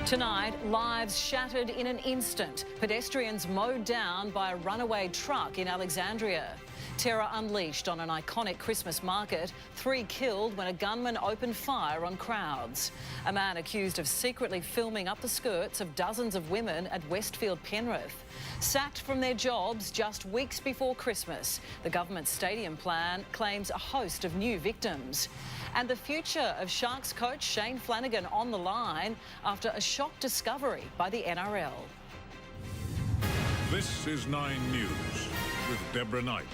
Tonight, lives shattered in an instant. Pedestrians mowed down by a runaway truck in Alexandria. Terror unleashed on an iconic Christmas market. 3 killed when a gunman opened fire on crowds. A man accused of secretly filming up the skirts of dozens of women at Westfield Penrith. Sacked from their jobs just weeks before Christmas. The government stadium plan claims a host of new victims. And the future of Sharks coach Shane Flanagan on the line after a shock discovery by the NRL. This is 9 News with Deborah Knight.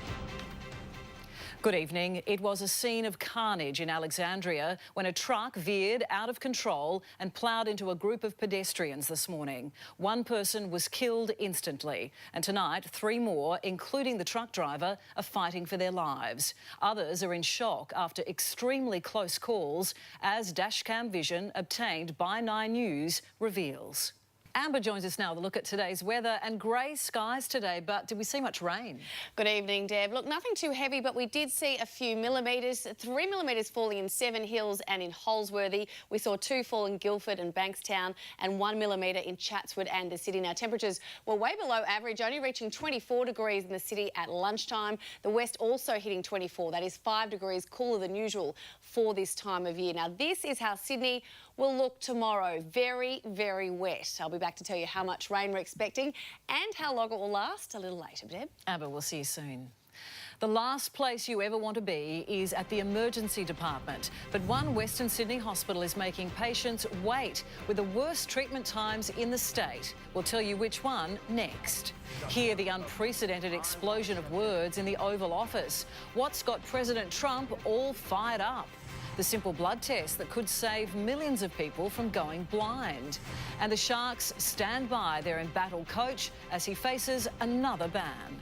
Good evening. It was a scene of carnage in Alexandria when a truck veered out of control and ploughed into a group of pedestrians this morning. 1 person was killed instantly, and tonight 3 more, including the truck driver, are fighting for their lives. Others are in shock after extremely close calls, as dashcam vision obtained by 9 News reveals. Amber joins us now with a look at today's weather and grey skies today, but did we see much rain? Good evening, Deb. Look, nothing too heavy, but we did see a few millimetres. 3 millimetres falling in Seven Hills and in Holsworthy. We saw 2 fall in Guildford and Bankstown and 1 millimetre in Chatswood and the city. Now, temperatures were way below average, only reaching 24 degrees in the city at lunchtime. The west also hitting 24. That is 5 degrees cooler than usual for this time of year. Now, this is how Sydney will look tomorrow. Very, very wet. I'll be back to tell you how much rain we're expecting and how long it will last a little later, Deb. Amber, we'll see you soon. The last place you ever want to be is at the emergency department. But one Western Sydney hospital is making patients wait with the worst treatment times in the state. We'll tell you which one next. Hear the unprecedented explosion of words in the Oval Office. What's got President Trump all fired up? The simple blood test that could save millions of people from going blind. And the Sharks stand by their embattled coach as he faces another ban.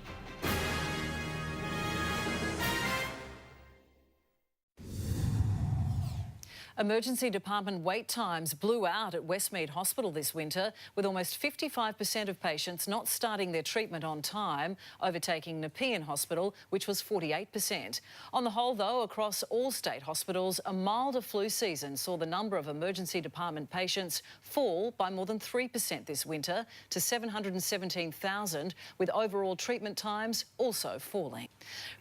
Emergency department wait times blew out at Westmead Hospital this winter, with almost 55% of patients not starting their treatment on time, overtaking Nepean Hospital, which was 48%. On the whole, though, across all state hospitals, a milder flu season saw the number of emergency department patients fall by more than 3% this winter to 717,000, with overall treatment times also falling.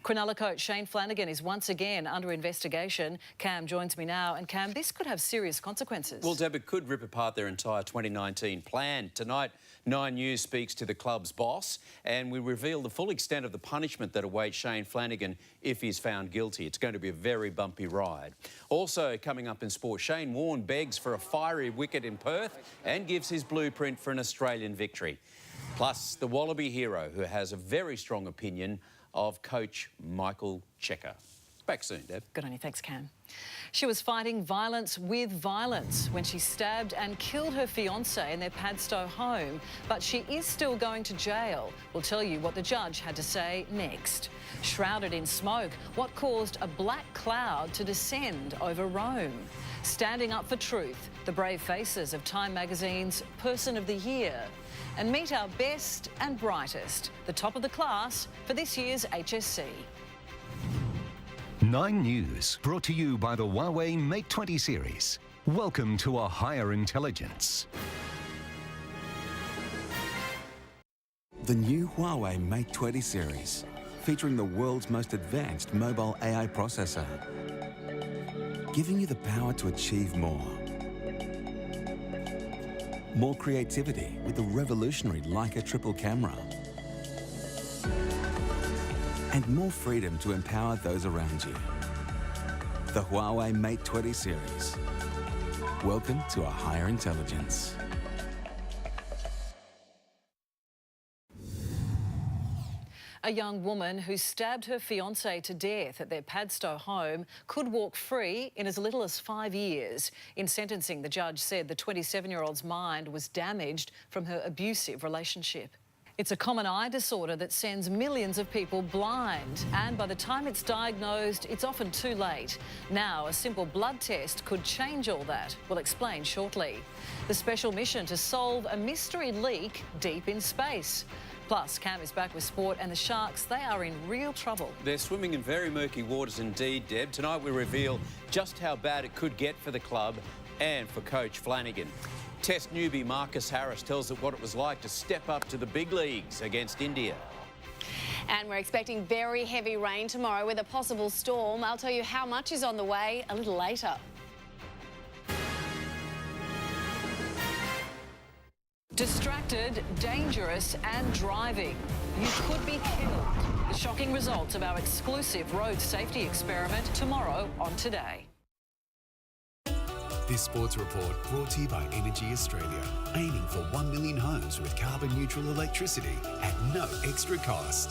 Cronulla coach Shane Flanagan is once again under investigation. Cam joins me now, and Cam, this could have serious consequences. Well, Deb, it could rip apart their entire 2019 plan. Tonight, 9 News speaks to the club's boss and we reveal the full extent of the punishment that awaits Shane Flanagan if he's found guilty. It's going to be a very bumpy ride. Also coming up in sport, Shane Warne begs for a fiery wicket in Perth and gives his blueprint for an Australian victory. Plus, the Wallaby hero who has a very strong opinion of coach Michael Cheika. Back soon, Deb. Good on you. Thanks, Cam. She was fighting violence with violence when she stabbed and killed her fiancé in their Padstow home, but she is still going to jail. We'll tell you what the judge had to say next. Shrouded in smoke, what caused a black cloud to descend over Rome? Standing up for truth, the brave faces of Time magazine's Person of the Year. And meet our best and brightest, the top of the class for this year's HSC. 9 News, brought to you by the Huawei Mate 20 series. Welcome to a higher intelligence. The new Huawei Mate 20 series, featuring the world's most advanced mobile AI processor, giving you the power to achieve more. More creativity with the revolutionary Leica triple camera. And more freedom to empower those around you. The Huawei Mate 20 series. Welcome to a higher intelligence. A young woman who stabbed her fiancé to death at their Padstow home could walk free in as little as 5 years. In sentencing, the judge said the 27-year-old's mind was damaged from her abusive relationship. It's a common eye disorder that sends millions of people blind, and by the time it's diagnosed, it's often too late. Now, a simple blood test could change all that. We'll explain shortly. The special mission to solve a mystery leak deep in space. Plus, Cam is back with sport, and the Sharks, they are in real trouble. They're swimming in very murky waters indeed, Deb. Tonight we reveal just how bad it could get for the club and for Coach Flanagan. Test newbie Marcus Harris tells it what it was like to step up to the big leagues against India. And we're expecting very heavy rain tomorrow with a possible storm. I'll tell you how much is on the way a little later. Distracted, dangerous and driving. You could be killed. The shocking results of our exclusive road safety experiment tomorrow on Today. This sports report brought to you by Energy Australia, aiming for 1 million homes with carbon neutral electricity at no extra cost.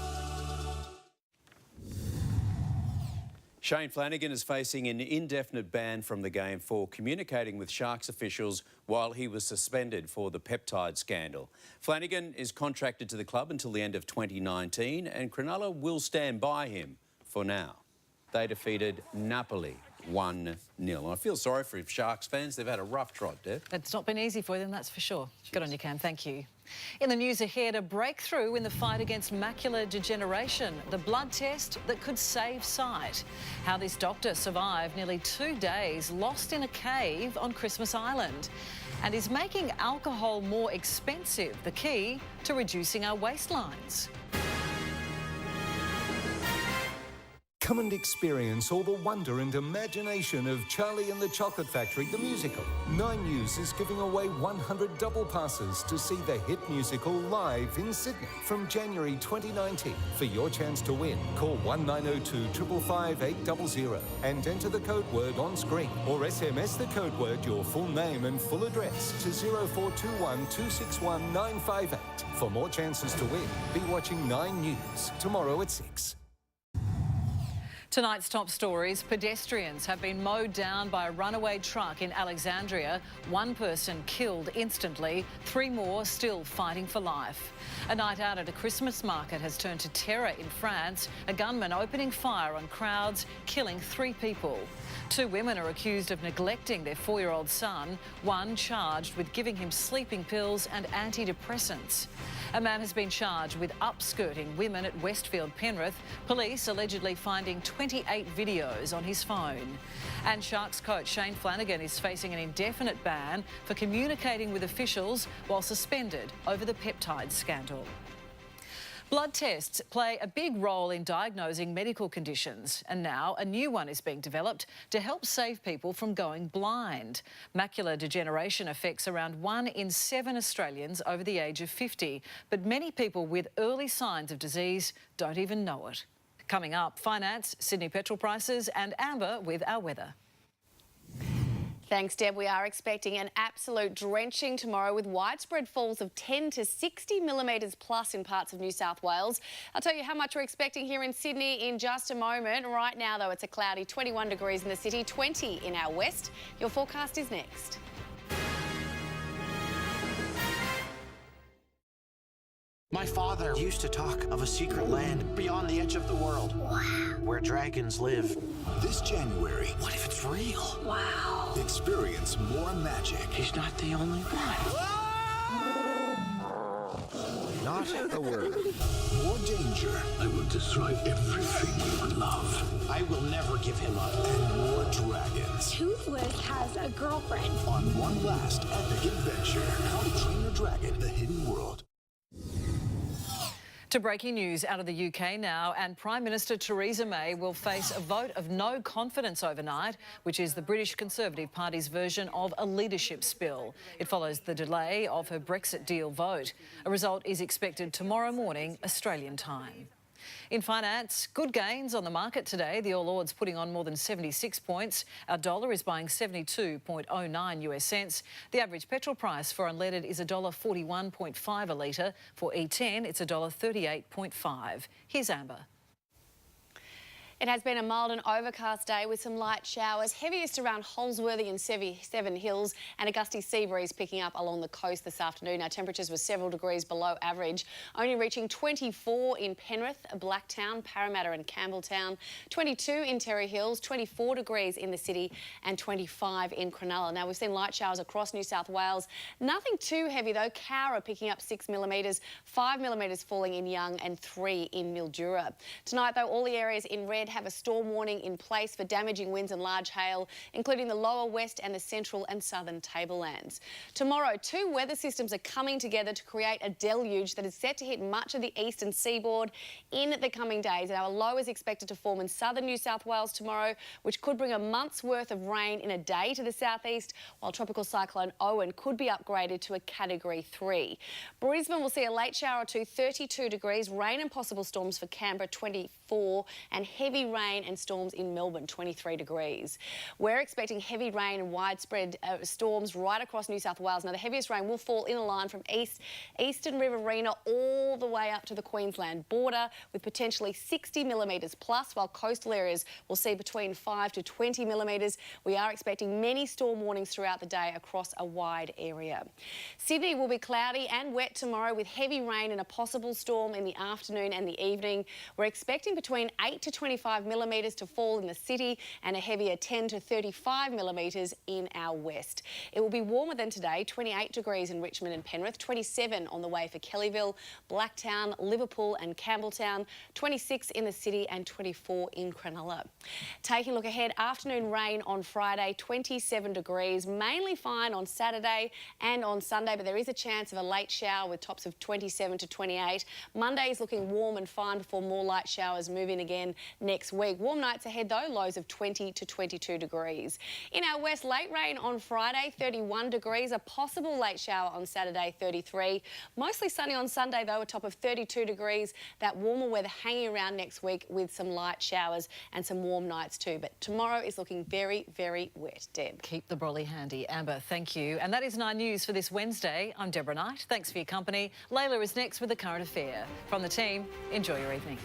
Shane Flanagan is facing an indefinite ban from the game for communicating with Sharks officials while he was suspended for the peptide scandal. Flanagan is contracted to the club until the end of 2019 and Cronulla will stand by him for now. They defeated Napoli 1-0. I feel sorry for Sharks fans. They've had a rough trot, Deb. It's not been easy for them, that's for sure. Good on you, Cam. Thank you. In the news ahead, a breakthrough in the fight against macular degeneration, the blood test that could save sight. How this doctor survived nearly 2 days lost in a cave on Christmas Island. And is making alcohol more expensive the key to reducing our waistlines? Come and experience all the wonder and imagination of Charlie and the Chocolate Factory, the musical. 9 News is giving away 100 double passes to see the hit musical live in Sydney from January 2019. For your chance to win, call 1902 555 800 and enter the code word on screen or SMS the code word your full name and full address to 0421 261 958. For more chances to win, be watching 9 News tomorrow at 6. Tonight's top stories. Pedestrians have been mowed down by a runaway truck in Alexandria. 1 person killed instantly, 3 more still fighting for life. A night out at a Christmas market has turned to terror in France. A gunman opening fire on crowds, killing 3 people. 2 women are accused of neglecting their 4-year-old son, 1 charged with giving him sleeping pills and antidepressants. A man has been charged with upskirting women at Westfield Penrith. Police allegedly finding 28 videos on his phone. And Sharks coach Shane Flanagan is facing an indefinite ban for communicating with officials while suspended over the peptide scandal. Blood tests play a big role in diagnosing medical conditions, and now a new one is being developed to help save people from going blind. Macular degeneration affects around 1 in 7 Australians over the age of 50, but many people with early signs of disease don't even know it. Coming up, finance, Sydney petrol prices and Amber with our weather. Thanks, Deb. We are expecting an absolute drenching tomorrow with widespread falls of 10 to 60 millimetres plus in parts of New South Wales. I'll tell you how much we're expecting here in Sydney in just a moment. Right now, though, it's a cloudy 21 degrees in the city, 20 in our west. Your forecast is next. My father used to talk of a secret land beyond the edge of the world. Wow. Where dragons live. This January, what if it's real? Wow. Experience more magic. He's not the only one. Not a word. More danger. I will destroy everything you love. I will never give him up. And more dragons. Toothless has a girlfriend. On one last epic adventure. How to Train Your Dragon, The Hidden World. To breaking news out of the UK now, and Prime Minister Theresa May will face a vote of no confidence overnight, which is the British Conservative Party's version of a leadership spill. It follows the delay of her Brexit deal vote. A result is expected tomorrow morning, Australian time. In finance, good gains on the market today. The All Ords putting on more than 76 points. Our dollar is buying 72.09 US cents. The average petrol price for unleaded is $1.41.5 a litre. For E10, it's $1.38.5. Here's Amber. It has been a mild and overcast day with some light showers, heaviest around Holsworthy and Seven Hills, and a gusty sea breeze picking up along the coast this afternoon. Our temperatures were several degrees below average, only reaching 24 in Penrith, Blacktown, Parramatta and Campbelltown, 22 in Terry Hills, 24 degrees in the city and 25 in Cronulla. Now, we've seen light showers across New South Wales. Nothing too heavy, though. Cowra picking up 6 millimetres, 5 millimetres falling in Young and 3 in Mildura. Tonight, though, all the areas in red ahead have a storm warning in place for damaging winds and large hail, including the lower west and the central and southern tablelands. Tomorrow, two weather systems are coming together to create a deluge that is set to hit much of the eastern seaboard in the coming days. And our low is expected to form in southern New South Wales tomorrow, which could bring a month's worth of rain in a day to the southeast, while Tropical Cyclone Owen could be upgraded to a Category 3. Brisbane will see a late shower or two, 32 degrees, rain and possible storms for Canberra, 24, and heavy rain and storms in Melbourne, 23 degrees. We're expecting heavy rain and widespread storms right across New South Wales. Now, the heaviest rain will fall in a line from eastern Riverina all the way up to the Queensland border, with potentially 60 millimetres plus, while coastal areas will see between 5 to 20 millimetres. We are expecting many storm warnings throughout the day across a wide area. Sydney will be cloudy and wet tomorrow, with heavy rain and a possible storm in the afternoon and the evening. We're expecting between 8 to 25 millimetres to fall in the city and a heavier 10 to 35 millimetres in our west. It will be warmer than today, 28 degrees in Richmond and Penrith, 27 on the way for Kellyville, Blacktown, Liverpool and Campbelltown, 26 in the city and 24 in Cronulla. Taking a look ahead, afternoon rain on Friday, 27 degrees, mainly fine on Saturday and on Sunday, but there is a chance of a late shower with tops of 27 to 28. Monday is looking warm and fine before more light showers move in again next week. Warm nights ahead though, lows of 20 to 22 degrees. In our west, late rain on Friday, 31 degrees, a possible late shower on Saturday, 33. Mostly sunny on Sunday though, a top of 32 degrees. That warmer weather hanging around next week with some light showers and some warm nights too. But tomorrow is looking very, very wet. Deb. Keep the brolly handy. Amber, thank you. And that is 9 News for this Wednesday. I'm Deborah Knight. Thanks for your company. Layla is next with the current affair. From the team, enjoy your evening.